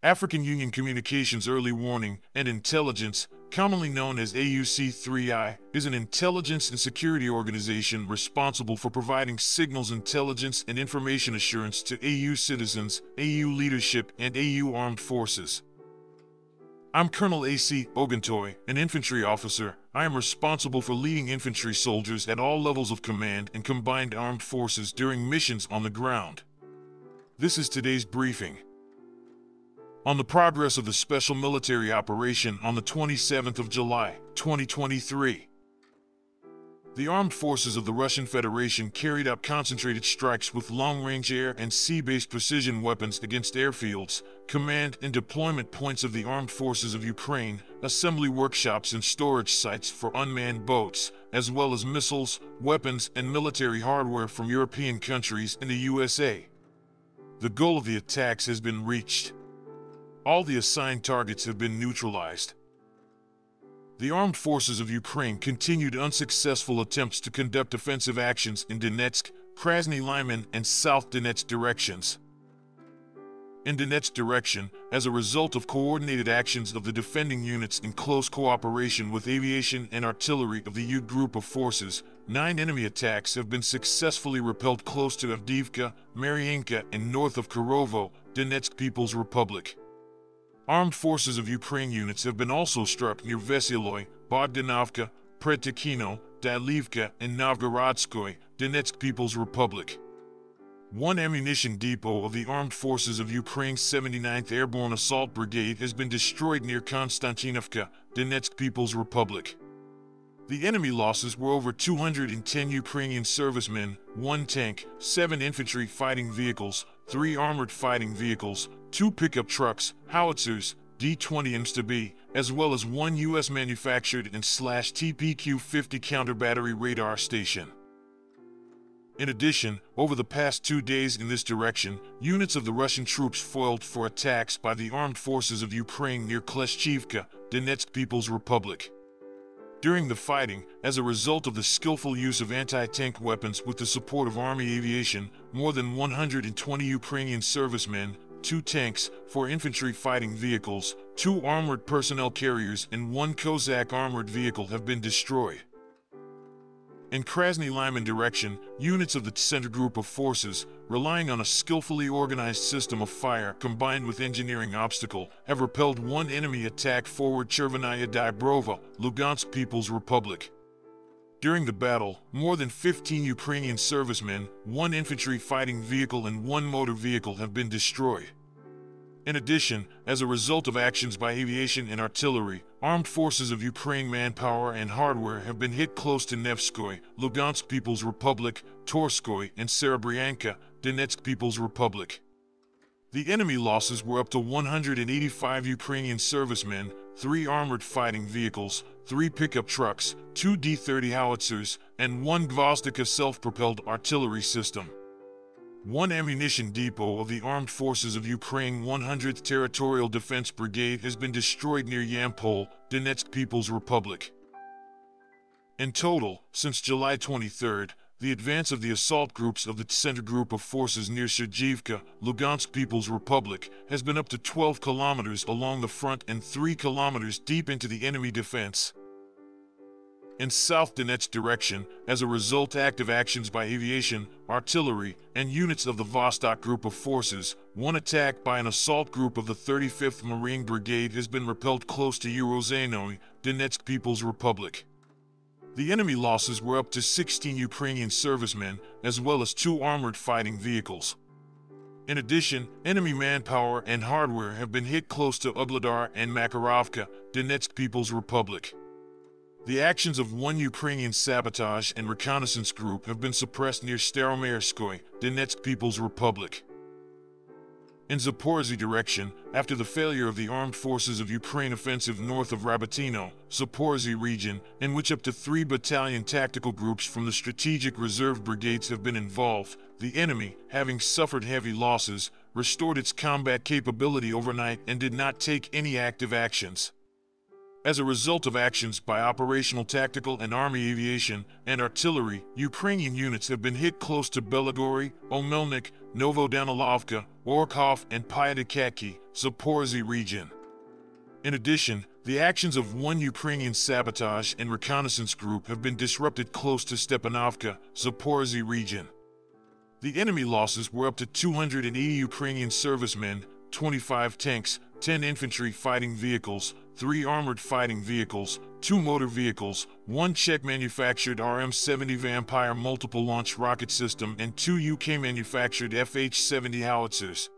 African Union Communications Early Warning and Intelligence, commonly known as AUC3I, is an intelligence and security organization responsible for providing signals intelligence and information assurance to AU citizens, AU leadership, and AU armed forces. I'm Colonel A.C. Oguntoye, an infantry officer. I am responsible for leading infantry soldiers at all levels of command and combined armed forces during missions on the ground. This is today's briefing. On the progress of the special military operation on the 27th of July, 2023. The armed forces of the Russian Federation carried out concentrated strikes with long-range air and sea-based precision weapons against airfields, command and deployment points of the armed forces of Ukraine, assembly workshops and storage sites for unmanned boats, as well as missiles, weapons, and military hardware from European countries and the USA. The goal of the attacks has been reached. All the assigned targets have been neutralized. The armed forces of Ukraine continued unsuccessful attempts to conduct offensive actions in Donetsk, Krasny Lyman, and South Donetsk directions. In Donetsk direction, as a result of coordinated actions of the defending units in close cooperation with aviation and artillery of the U group of forces, 9 enemy attacks have been successfully repelled close to Avdiivka, Mariinka, and north of Kirovo, Donetsk People's Republic. Armed forces of Ukraine units have been also struck near Veseloy, Bogdanovka, Pretikino, Dalivka, and Novgorodskoye, Donetsk People's Republic. One ammunition depot of the armed forces of Ukraine's 79th Airborne Assault Brigade has been destroyed near Konstantinovka, Donetsk People's Republic. The enemy losses were over 210 Ukrainian servicemen, 1 tank, 7 infantry fighting vehicles, 3 armored fighting vehicles, 2 pickup trucks, howitzers, D-20 MSTB, as well as 1 U.S.-manufactured and /TPQ-50 counter-battery radar station. In addition, over the past 2 days in this direction, units of the Russian troops foiled for attacks by the armed forces of Ukraine near Kleshchivka, Donetsk People's Republic. During the fighting, as a result of the skillful use of anti-tank weapons with the support of Army aviation, more than 120 Ukrainian servicemen, 2 tanks, 4 infantry fighting vehicles, 2 armored personnel carriers, and 1 Cossack armored vehicle have been destroyed. In Krasny Lyman direction, units of the center group of forces, relying on a skillfully organized system of fire combined with engineering obstacle, have repelled 1 enemy attack forward Chervenaya Dybrova, Lugansk People's Republic. During the battle, more than 15 Ukrainian servicemen, 1 infantry fighting vehicle and 1 motor vehicle have been destroyed. In addition, as a result of actions by aviation and artillery, armed forces of Ukraine manpower and hardware have been hit close to Nevskoy, Lugansk People's Republic, Torskoy, and Serebryanka, Donetsk People's Republic. The enemy losses were up to 185 Ukrainian servicemen, 3 armored fighting vehicles, 3 pickup trucks, 2 D-30 howitzers, and 1 Gvozdika self-propelled artillery system. 1 ammunition depot of the Armed Forces of Ukraine 100th Territorial Defense Brigade has been destroyed near Yampol, Donetsk People's Republic. In total, since July 23rd, the advance of the assault groups of the center group of forces near Sergivka, Lugansk People's Republic, has been up to 12 kilometers along the front and 3 kilometers deep into the enemy defense. In South Donetsk direction, as a result active actions by aviation, artillery, and units of the Vostok group of forces, 1 attack by an assault group of the 35th Marine Brigade has been repelled close to Urozhanoye, Donetsk People's Republic. The enemy losses were up to 16 Ukrainian servicemen, as well as 2 armored fighting vehicles. In addition, enemy manpower and hardware have been hit close to Ugledar and Makarovka, Donetsk People's Republic. The actions of 1 Ukrainian sabotage and reconnaissance group have been suppressed near Staromerskoy, Donetsk People's Republic. In Zaporizhzhia direction, after the failure of the armed forces of Ukraine offensive north of Rabatino, Zaporizhzhia region, in which up to 3 battalion tactical groups from the Strategic Reserve Brigades have been involved, the enemy, having suffered heavy losses, restored its combat capability overnight and did not take any active actions. As a result of actions by operational tactical and Army aviation and artillery, Ukrainian units have been hit close to Belogori, Omelnik, Novodanilovka, Orkhov, and Pyatakaki, Zaporizhzhia region. In addition, the actions of one Ukrainian sabotage and reconnaissance group have been disrupted close to Stepanovka, Zaporizhzhia region. The enemy losses were up to 280 Ukrainian servicemen, 25 tanks, 10 infantry fighting vehicles, 3 armored fighting vehicles, 2 motor vehicles, 1 Czech-manufactured RM-70 Vampire multiple-launch rocket system, and 2 UK-manufactured FH-70 howitzers.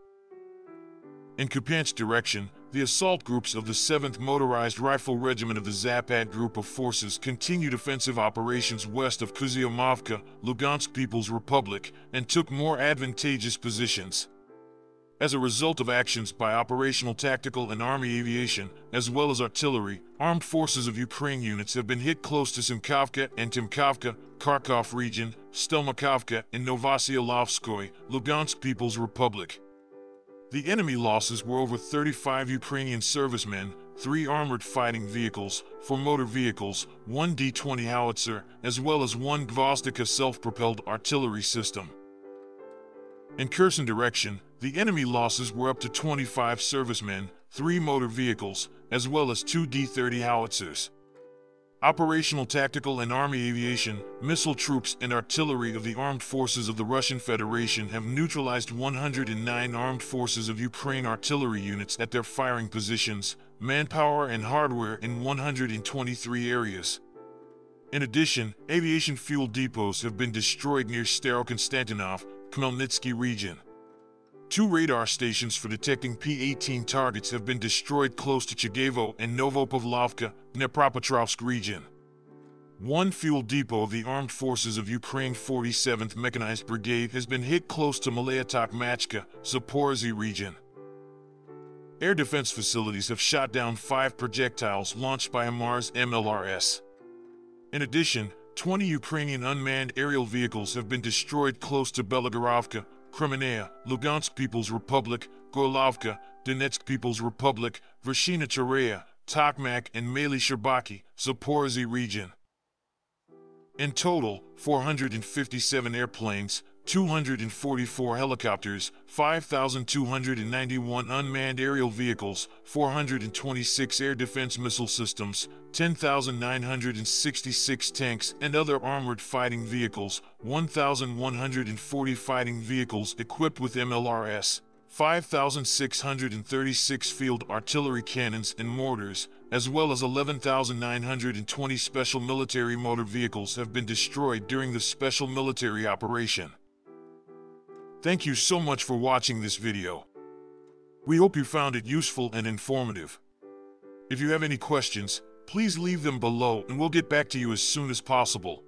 In Kupiansk direction, the assault groups of the 7th Motorized Rifle Regiment of the Zapad Group of Forces continued offensive operations west of Kuzyamovka, Lugansk People's Republic, and took more advantageous positions. As a result of actions by operational tactical and army aviation, as well as artillery, armed forces of Ukraine units have been hit close to Simkovka and Timkovka, Kharkov region, Stelmakovka, and Novosielovskoye, Lugansk People's Republic. The enemy losses were over 35 Ukrainian servicemen, 3 armored fighting vehicles, 4 motor vehicles, 1 D-20 howitzer, as well as 1 Gvozdika self-propelled artillery system. In Kherson direction, the enemy losses were up to 25 servicemen, 3 motor vehicles, as well as 2 D-30 howitzers. Operational tactical and army aviation, missile troops, and artillery of the armed forces of the Russian Federation have neutralized 109 armed forces of Ukraine artillery units at their firing positions, manpower, and hardware in 123 areas. In addition, aviation fuel depots have been destroyed near Starokonstantinov, Khmelnytsky region. 2 radar stations for detecting P-18 targets have been destroyed close to Chigayevo and Novopavlovka, Dnepropetrovsk region. 1 fuel depot of the Armed Forces of Ukraine 47th Mechanized Brigade has been hit close to Malayatok-Machka, Zaporizhzhia region. Air defense facilities have shot down 5 projectiles launched by Mars MLRS. In addition, 20 Ukrainian unmanned aerial vehicles have been destroyed close to Belagorovka, Kremenaya, Lugansk People's Republic, Gorlovka, Donetsk People's Republic, Vershina Tereya, Tokmak, and Maly Sherbaki, Zaporizhzhia region. In total, 457 airplanes, 244 helicopters, 5,291 unmanned aerial vehicles, 426 air defense missile systems, 10,966 tanks and other armored fighting vehicles, 1,140 fighting vehicles equipped with MLRS, 5,636 field artillery cannons and mortars, as well as 11,920 special military motor vehicles have been destroyed during the special military operation. Thank you so much for watching this video. We hope you found it useful and informative. If you have any questions, please leave them below and we'll get back to you as soon as possible.